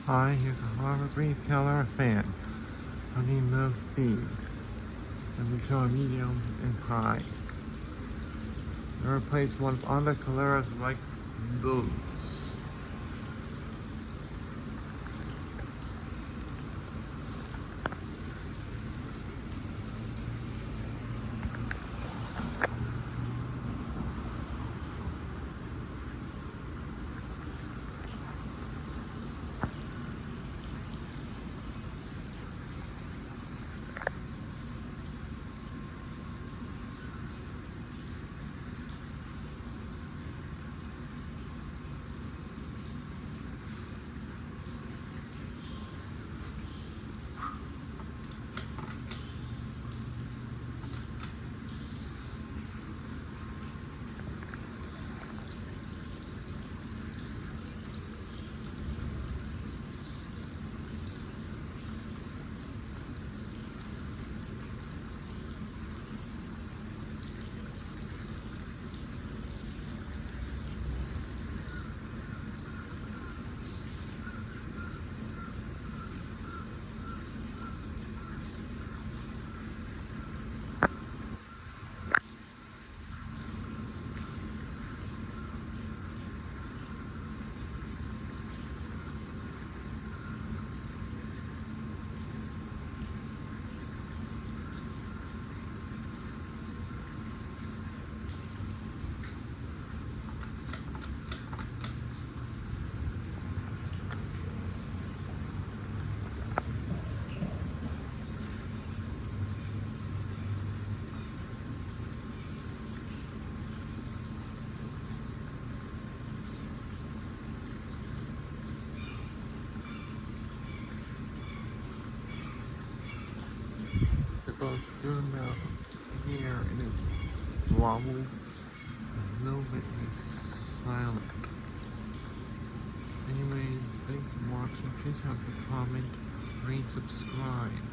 Hi, here's a Robert Reed Keller fan. Running low speed. And we show a medium and high. I replaced one of other Caleras like boots. It goes through the hair and it wobbles. A little bit silent. Anyway, thanks for watching. Please have a comment, rate, subscribe.